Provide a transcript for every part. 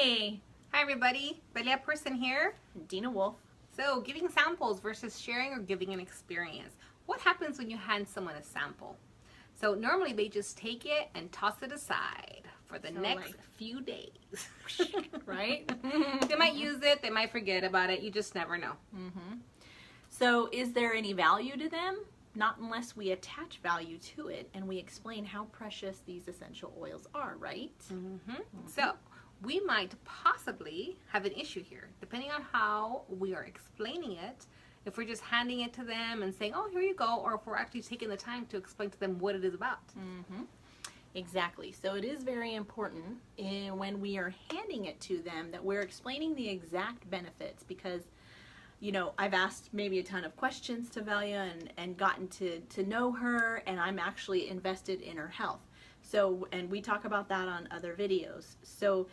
Hi everybody, Velia person here. Dina Wolf. So giving samples versus sharing or giving an experience. What happens when you hand someone a sample? So normally they just take it and toss it aside for the next few days, right? They might use it, they might forget about it, you just never know. So is there any value to them? Not unless we attach value to it and we explain how precious these essential oils are, right? So we might possibly have an issue here, depending on how we are explaining it. If we're just handing it to them and saying, oh, here you go, or if we're actually taking the time to explain to them what it is about. Exactly. So it is very important when we are handing it to them that we're explaining the exact benefits, because you know, I've asked maybe a ton of questions to Velia and gotten to know her, and I'm actually invested in her health. So, and we talk about that on other videos. So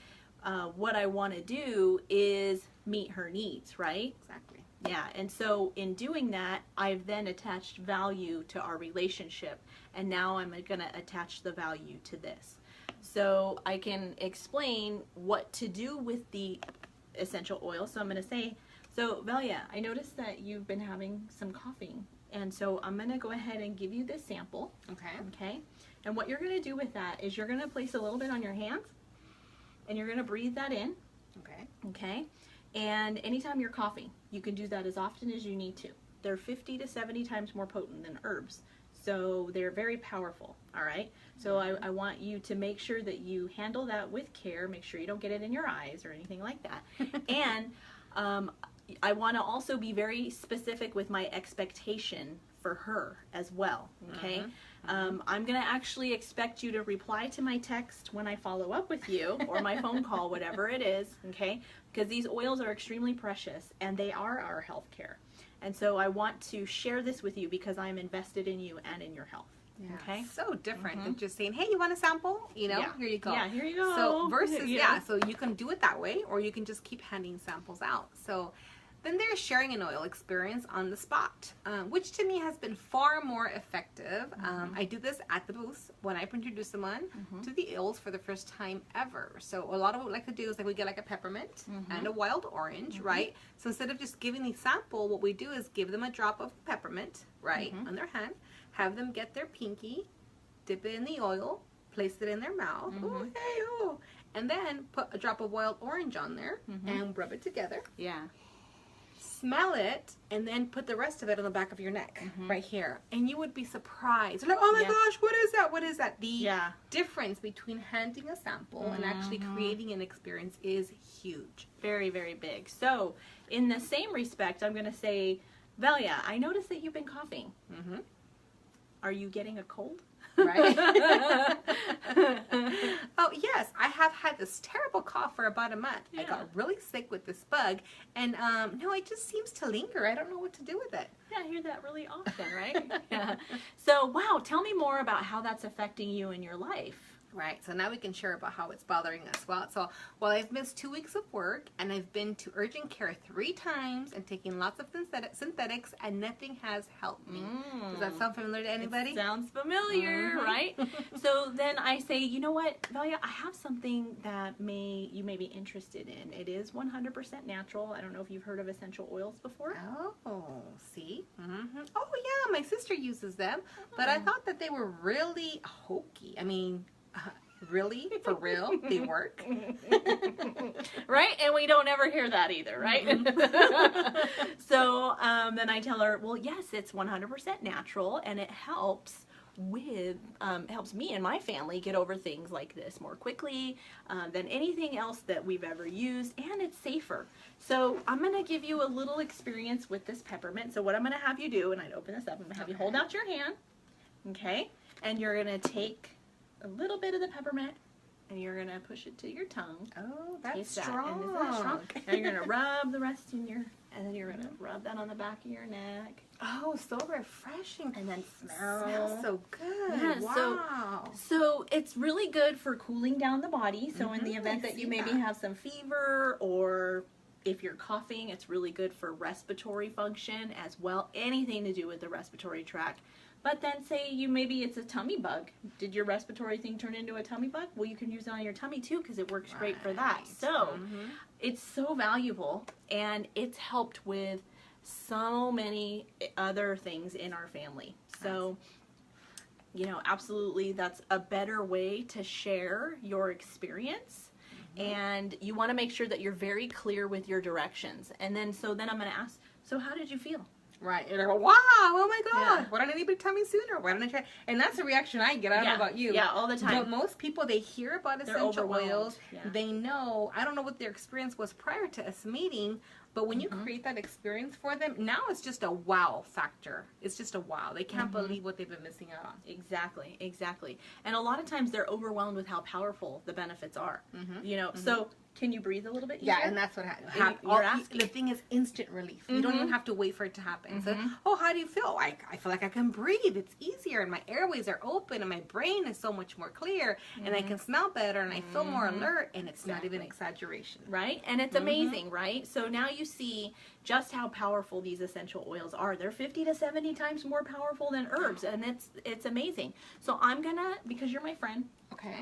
what I want to do is meet her needs, right? Exactly. Yeah, and so in doing that, I've then attached value to our relationship, and now I'm going to attach the value to this. So I can explain what to do with the essential oil. So I'm going to say, so Velia, I noticed that you've been having some coughing, and so I'm going to go ahead and give you this sample. Okay. And what you're going to do with that is you're going to place a little bit on your hands, and you're going to breathe that in. Okay. And anytime you're coughing, you can do that as often as you need to. They're 50 to 70 times more potent than herbs, so they're very powerful. All right. So I want you to make sure that you handle that with care. Make sure you don't get it in your eyes or anything like that. And I want to also be very specific with my expectation for her as well, okay? I'm going to actually expect you to reply to my text when I follow up with you, or my phone call, whatever it is, okay? Because these oils are extremely precious, and they are our health care. And so I want to share this with you because I'm invested in you and in your health. Yeah, okay. So different than just saying, hey, you want a sample? You know, here you go. Yeah, here you go. So versus, so you can do it that way, or you can just keep handing samples out. So then there's sharing an oil experience on the spot, which to me has been far more effective. I do this at the booth when I introduce someone to the oils for the first time ever. So a lot of what we like to do is like we get like a peppermint and a wild orange, right? So instead of just giving the sample, what we do is give them a drop of peppermint, right, on their hand, have them get their pinky, dip it in the oil, place it in their mouth, and then put a drop of wild orange on there and rub it together. Smell it, and then put the rest of it on the back of your neck, right here. And you would be surprised. You're like, oh my gosh, what is that? What is that? The difference between handing a sample and actually creating an experience is huge. Very, very big. So, in the same respect, I'm going to say, Velia, I noticed that you've been coughing. Are you getting a cold? Right? Oh yes, I have had this terrible cough for about a month. I got really sick with this bug, and no, it just seems to linger. I don't know what to do with it. Yeah, I hear that really often, right? So, wow, tell me more about how that's affecting you in your life. Right, so now we can share about how it's bothering us. Well, I've missed 2 weeks of work, and I've been to urgent care 3 times and taking lots of synthetics, and nothing has helped me. Does that sound familiar to anybody? It sounds familiar, right? So then I say, you know what, Velia, I have something that you may be interested in. It is 100% natural. I don't know if you've heard of essential oils before. Oh, see? Oh, yeah, my sister uses them, but I thought that they were really hokey. I mean, really? For real? They work? Right? And we don't ever hear that either, right? So then I tell her, well, yes, it's 100% natural, and it helps with helps me and my family get over things like this more quickly than anything else that we've ever used, and it's safer. So I'm going to give you a little experience with this peppermint. So what I'm going to have you do, and I'd open this up, I'm going to have you hold out your hand, okay? And you're going to take a little bit of the peppermint, and you're gonna push it to your tongue. Oh, that's strong. And isn't that strong? And you're gonna rub the rest in your, and then you're gonna rub that on the back of your neck. Oh, so refreshing. And then smell. Smells so good. Yeah, wow. So it's really good for cooling down the body. So in the event that you maybe have some fever, or if you're coughing, it's really good for respiratory function as well. Anything to do with the respiratory tract. But then say maybe it's a tummy bug. Did your respiratory thing turn into a tummy bug? Well, you can use it on your tummy too because it works great for that. So it's so valuable, and it's helped with so many other things in our family. So, you know, absolutely, that's a better way to share your experience. And you want to make sure that you're very clear with your directions. And then, then I'm going to ask, so how did you feel? Right. You're like, wow, oh my God. Why didn't anybody tell me sooner? Why didn't I try? And that's the reaction I get. I don't know about you. Yeah, all the time. But most people, they hear about essential oils. They know, I don't know what their experience was prior to us meeting, but when you create that experience for them, now it's just a wow factor. It's just a wow. They can't believe what they've been missing out on. Exactly, exactly. And a lot of times they're overwhelmed with how powerful the benefits are. You know, so can you breathe a little bit easier? Yeah, and that's what happens. The thing is instant relief. You don't even have to wait for it to happen. So, oh, how do you feel? I feel like I can breathe. It's easier, and my airways are open, and my brain is so much more clear, and I can smell better, and I feel more alert, and it's not even exaggeration. Right? And it's amazing, right? So now you see just how powerful these essential oils are. They're 50 to 70 times more powerful than herbs, and it's amazing. So I'm gonna, because you're my friend,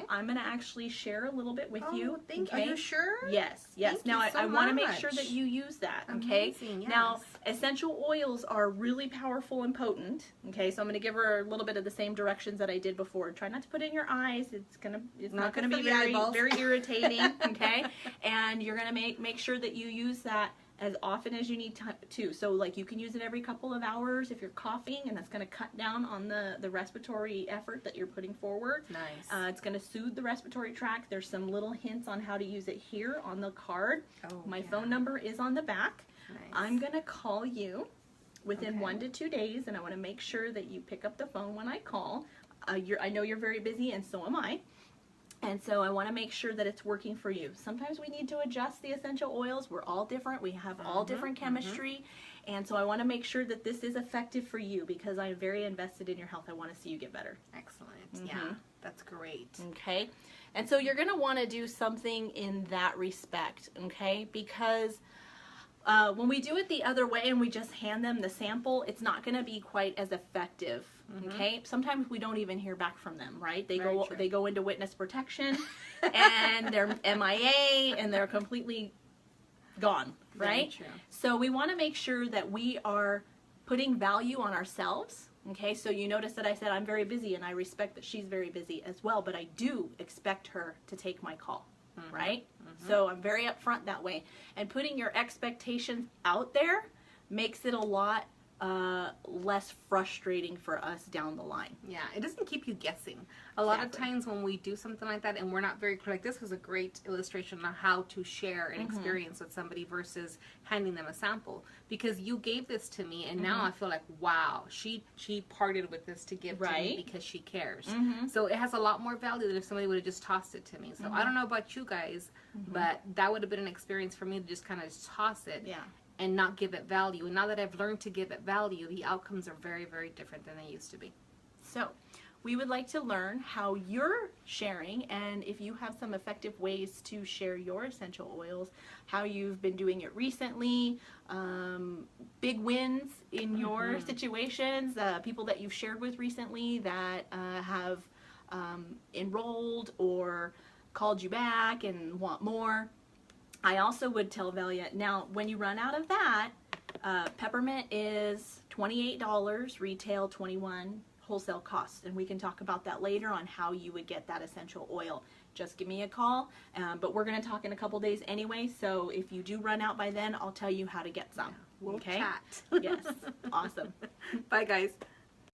I'm gonna actually share a little bit with you. Are you sure? Yes, yes. Thank now you so I want to much. make sure that you use that. Okay. Amazing, yes. Now essential oils are really powerful and potent. Okay, so I'm gonna give her a little bit of the same directions that I did before. Try not to put it in your eyes. It's not gonna be very irritating. Okay, and you're gonna make sure that you use that as often as you need to. So like you can use it every couple of hours if you're coughing, and that's going to cut down on the respiratory effort that you're putting forward. Nice. It's going to soothe the respiratory tract. There's some little hints on how to use it here on the card. My phone number is on the back. Nice. I'm going to call you within 1 to 2 days, and I want to make sure that you pick up the phone when I call. I know you're very busy, and so am I. And so I want to make sure that it's working for you. Sometimes we need to adjust the essential oils. We're all different. We have all different chemistry. And so I want to make sure that this is effective for you because I'm very invested in your health. I want to see you get better. Excellent. Yeah, that's great. Okay. And so you're going to want to do something in that respect, okay? Because when we do it the other way and we just hand them the sample, it's not going to be quite as effective. Okay, sometimes we don't even hear back from them, right? They go into witness protection, and they're MIA, and they're completely gone, right? Very true. So we want to make sure that we are putting value on ourselves. Okay, so you notice that I said I'm very busy, and I respect that she's very busy as well, but I do expect her to take my call, right? So I'm very upfront that way, and putting your expectations out there makes it a lot less frustrating for us down the line. Yeah, it doesn't keep you guessing. A lot of times when we do something like that and we're not very clear, like this was a great illustration on how to share an experience with somebody versus handing them a sample. Because you gave this to me and now I feel like, wow, she parted with this to give to me because she cares. So it has a lot more value than if somebody would have just tossed it to me. So I don't know about you guys, but that would have been an experience for me to just kind of toss it. And not give it value. And now that I've learned to give it value, the outcomes are very, very different than they used to be. So we would like to learn how you're sharing, and if you have some effective ways to share your essential oils, how you've been doing it recently, big wins in your situations, people that you've shared with recently that have enrolled or called you back and want more. I also would tell Velia, now when you run out of that, peppermint is $28, retail $21, wholesale cost. And we can talk about that later on how you would get that essential oil. Just give me a call, but we're going to talk in a couple days anyway, so if you do run out by then, I'll tell you how to get some. We'll okay? chat. Yes, awesome. Bye guys.